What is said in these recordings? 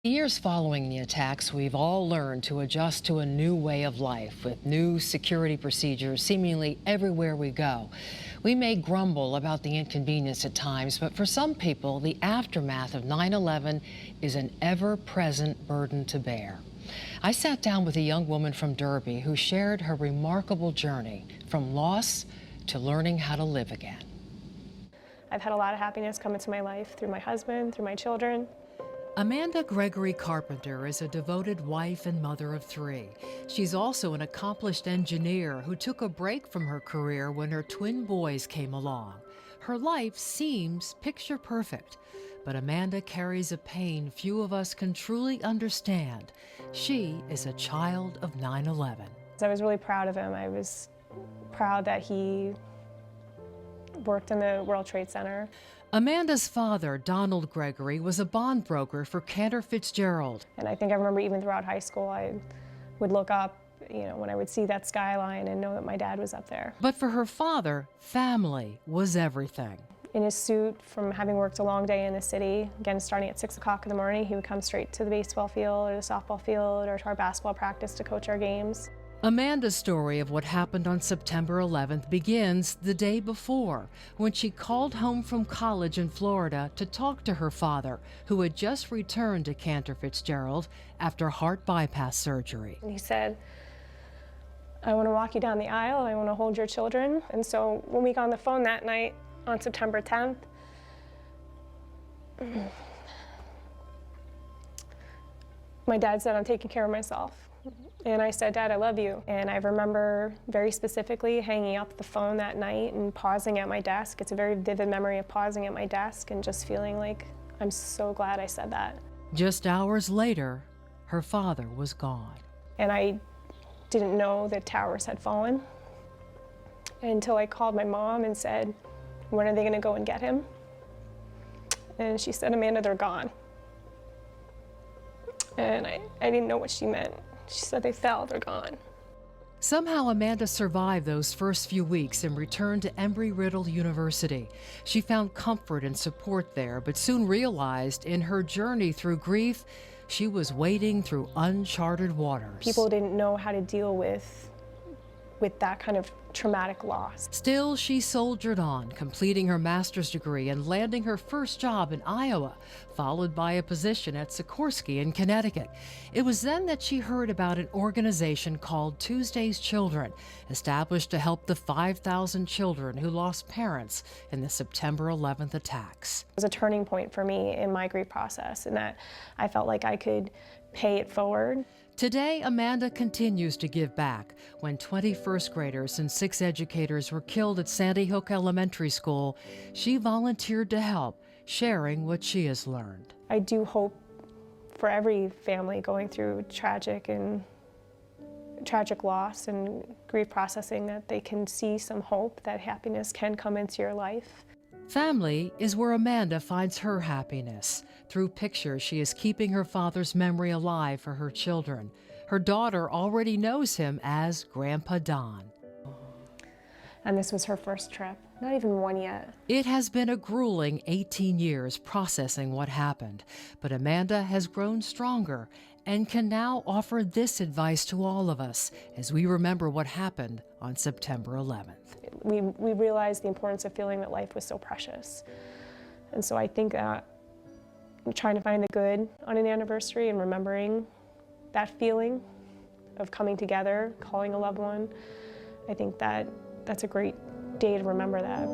Years following the attacks, we've all learned to adjust to a new way of life with new security procedures seemingly everywhere we go. We may grumble about the inconvenience at times, but for some people, the aftermath of 9/11 is an ever-present burden to bear. I sat down with a young woman from Derby who shared her remarkable journey from loss to learning how to live again. I've had a lot of happiness come into my life through my husband, through my children. Amanda Gregory Carpenter is a devoted wife and mother of 3. She's also an accomplished engineer who took a break from her career when her twin boys came along. Her life seems picture perfect, but Amanda carries a pain few of us can truly understand. She is a child of 9/11. I was really proud of him. I was proud that he worked in the World Trade Center. Amanda's father, Donald Gregory, was a bond broker for Cantor Fitzgerald. And I think I remember even throughout high school, I would look up, when I would see that skyline and know that my dad was up there. But for her father, family was everything. In his suit, from having worked a long day in the city, again, starting at 6 o'clock in the morning, he would come straight to the baseball field or the softball field or to our basketball practice to coach our games. Amanda's story of what happened on September 11th begins the day before, when she called home from college in Florida to talk to her father, who had just returned to Cantor Fitzgerald after heart bypass surgery. And he said, "I want to walk you down the aisle, I want to hold your children." And so when we got on the phone that night on September 10th, my dad said, "I'm taking care of myself." And I said, "Dad, I love you." And I remember very specifically hanging up the phone that night and pausing at my desk. It's a very vivid memory of pausing at my desk and just feeling like, I'm so glad I said that. Just hours later, her father was gone. And I didn't know that towers had fallen until I called my mom and said, "When are they going to go and get him?" And she said, "Amanda, they're gone." And I didn't know what she meant. She said, "They fell, they're gone." Somehow Amanda survived those first few weeks and returned to Embry-Riddle University. She found comfort and support there, but soon realized in her journey through grief, she was wading through uncharted waters. People didn't know how to deal with that kind of traumatic loss. Still, she soldiered on, completing her master's degree and landing her first job in Iowa, followed by a position at Sikorsky in Connecticut. It was then that she heard about an organization called Tuesday's Children, established to help the 5,000 children who lost parents in the September 11th attacks. It was a turning point for me in my grief process, in that I felt like I could pay it forward. Today, Amanda continues to give back. When 20 first graders and 6 educators were killed at Sandy Hook Elementary School, she volunteered to help, sharing what she has learned. I do hope for every family going through tragic loss and grief processing that they can see some hope that happiness can come into your life. Family is where Amanda finds her happiness. Through pictures, she is keeping her father's memory alive for her children. Her daughter already knows him as Grandpa Don. And this was her first trip, not even one yet. It has been a grueling 18 years processing what happened, but Amanda has grown stronger and can now offer this advice to all of us as we remember what happened on September 11th. We realized the importance of feeling that life was so precious. And so I think that trying to find the good on an anniversary and remembering that feeling of coming together, calling a loved one, I think that's a great day to remember that.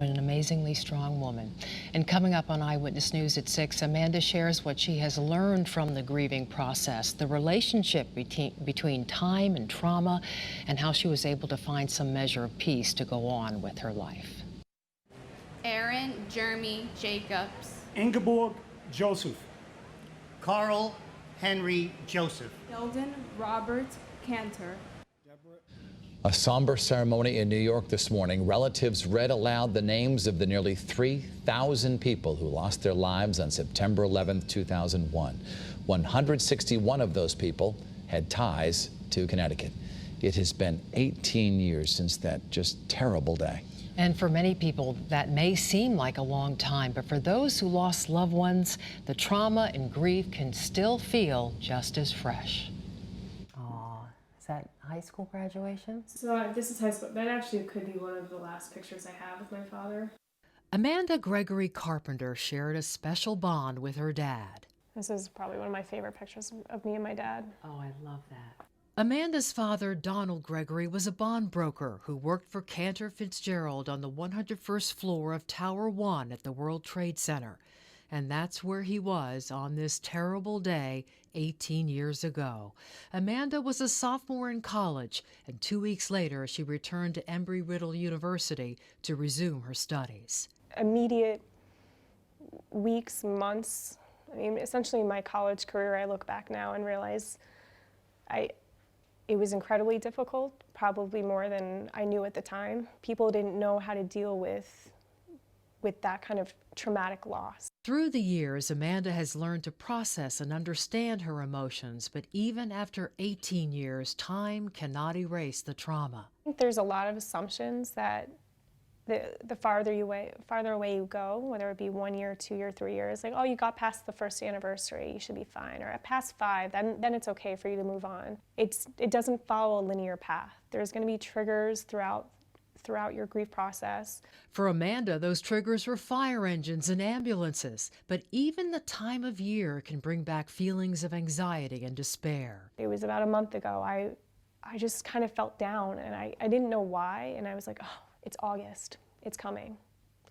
An amazingly strong woman. And coming up on Eyewitness News at 6, Amanda shares what she has learned from the grieving process, the relationship between time and trauma, and how she was able to find some measure of peace to go on with her life. Aaron Jeremy Jacobs. Ingeborg Joseph. Carl Henry Joseph. Sheldon Robert Cantor. A somber ceremony in New York this morning. Relatives read aloud the names of the nearly 3,000 people who lost their lives on September 11, 2001. 161 of those people had ties to Connecticut. It has been 18 years since that just terrible day. And for many people, that may seem like a long time, but for those who lost loved ones, the trauma and grief can still feel just as fresh. Aw, is that high school graduation? So this is high school. That actually could be one of the last pictures I have with my father. Amanda Gregory Carpenter shared a special bond with her dad. This is probably one of my favorite pictures of me and my dad. Oh, I love that. Amanda's father, Donald Gregory, was a bond broker who worked for Cantor Fitzgerald on the 101st floor of Tower 1 at the World Trade Center. And that's where he was on this terrible day 18 years ago. Amanda was a sophomore in college, and 2 weeks later, she returned to Embry-Riddle University to resume her studies. Immediate weeks, months, I mean, essentially my college career, I look back now and realize it was incredibly difficult, probably more than I knew at the time. People didn't know how to deal with that kind of traumatic loss. Through the years, Amanda has learned to process and understand her emotions, but even after 18 years, time cannot erase the trauma. I think there's a lot of assumptions that the farther away you go, whether it be 1 year, 2 year, 3 years, like, oh, you got past the first anniversary, you should be fine, or past 5, then it's okay for you to move on. It doesn't follow a linear path. There's going to be triggers throughout your grief process. For Amanda, those triggers were fire engines and ambulances, but even the time of year can bring back feelings of anxiety and despair. It was about a month ago. I just kind of felt down, and I didn't know why, and I was like, oh, it's August, it's coming.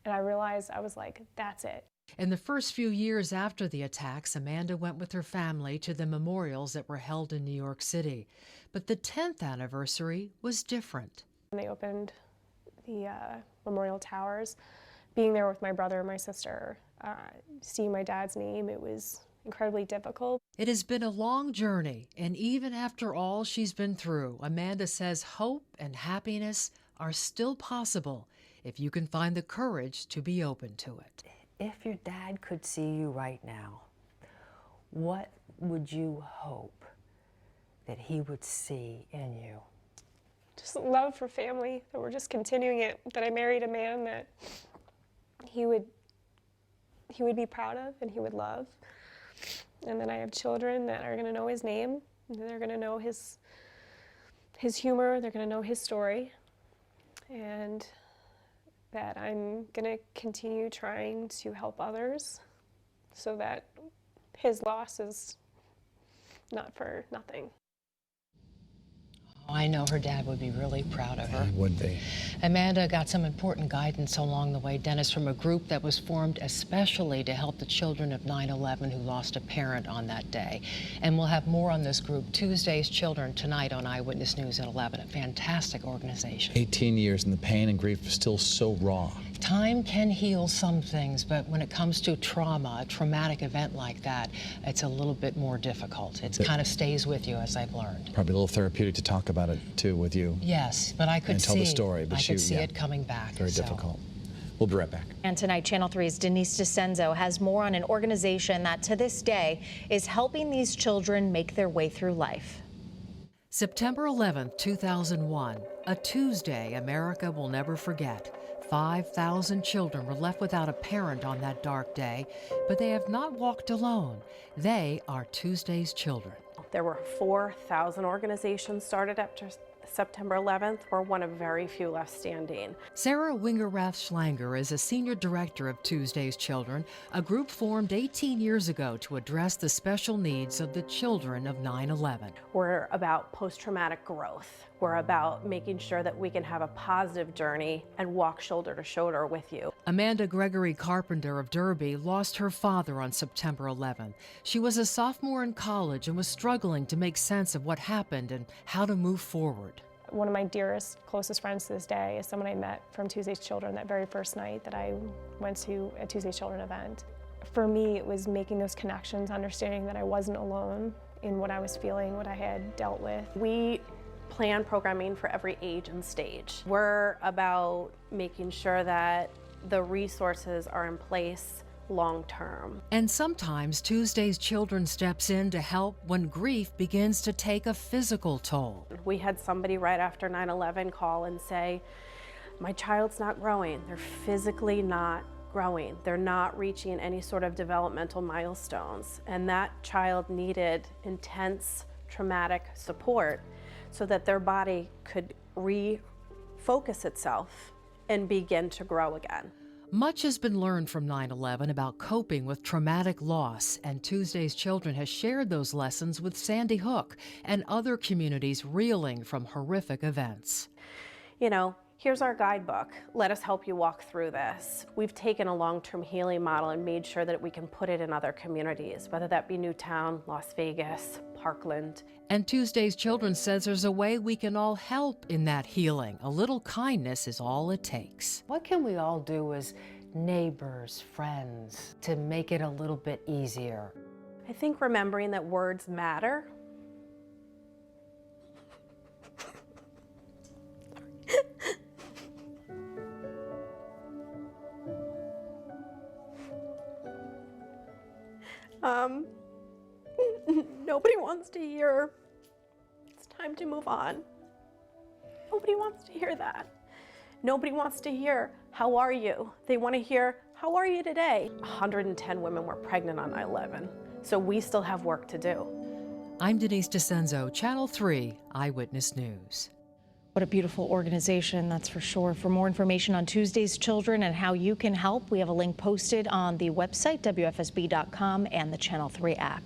And I realized, I was like, that's it. In the first few years after the attacks, Amanda went with her family to the memorials that were held in New York City. But the 10th anniversary was different. When they opened the memorial towers, being there with my brother and my sister, seeing my dad's name, it was incredibly difficult. It has been a long journey, and even after all she's been through, Amanda says hope and happiness are still possible if you can find the courage to be open to it. If your dad could see you right now, what would you hope that he would see in you? Just love for family, that we're just continuing it, that I married a man that he would be proud of and he would love. And then I have children that are going to know his name, and they're going to know his humor, they're going to know his story, and that I'm going to continue trying to help others so that his loss is not for nothing. I know her dad would be really proud of her. He would be. Amanda got some important guidance along the way, Dennis, from a group that was formed especially to help the children of 9/11 who lost a parent on that day. And we'll have more on this group, Tuesday's Children, tonight on Eyewitness News at 11, a fantastic organization. 18 years and the pain and grief is still so raw. Time can heal some things, but when it comes to trauma, a traumatic event like that, it's a little bit more difficult. It kind of stays with you, as I've learned. Probably a little therapeutic to talk about it, too, with you. Yes, but I could and tell the story, but I could see it coming back. Very difficult. We'll be right back. And tonight, Channel 3's Denise DeCenzo has more on an organization that to this day is helping these children make their way through life. September 11th, 2001, a Tuesday America will never forget. 5,000 children were left without a parent on that dark day, but they have not walked alone. They are Tuesday's Children. There were 4,000 organizations started after September 11th. We're one of very few left standing. Sarah Wingerath-Schlanger is a senior director of Tuesday's Children, a group formed 18 years ago to address the special needs of the children of 9/11. We're about post-traumatic growth. We're about making sure that we can have a positive journey and walk shoulder to shoulder with you. Amanda Gregory Carpenter of Derby lost her father on September 11th. She was a sophomore in college and was struggling to make sense of what happened and how to move forward. One of my dearest, closest friends to this day is someone I met from Tuesday's Children that very first night that I went to a Tuesday's Children event. For me, it was making those connections, understanding that I wasn't alone in what I was feeling, what I had dealt with. We plan programming for every age and stage. We're about making sure that the resources are in place long term. And sometimes Tuesday's Children steps in to help when grief begins to take a physical toll. We had somebody right after 9/11 call and say, My child's not growing. They're physically not growing. They're not reaching any sort of developmental milestones. And that child needed intense traumatic support so that their body could refocus itself and begin to grow again. Much has been learned from 9/11 about coping with traumatic loss, and Tuesday's Children has shared those lessons with Sandy Hook and other communities reeling from horrific events. You know, here's our guidebook. Let us help you walk through this. We've taken a long-term healing model and made sure that we can put it in other communities, whether that be Newtown, Las Vegas, Parkland. And Tuesday's Children says there's a way we can all help in that healing. A little kindness is all it takes. What can we all do as neighbors, friends, to make it a little bit easier? I think remembering that words matter. Nobody wants to hear, it's time to move on. Nobody wants to hear that. Nobody wants to hear, how are you? They want to hear, how are you today? 110 women were pregnant on 9/11, so we still have work to do. I'm Denise DeCenzo, Channel 3 Eyewitness News. What a beautiful organization, that's for sure. For more information on Tuesday's Children and how you can help, we have a link posted on the website, WFSB.com, and the Channel 3 app.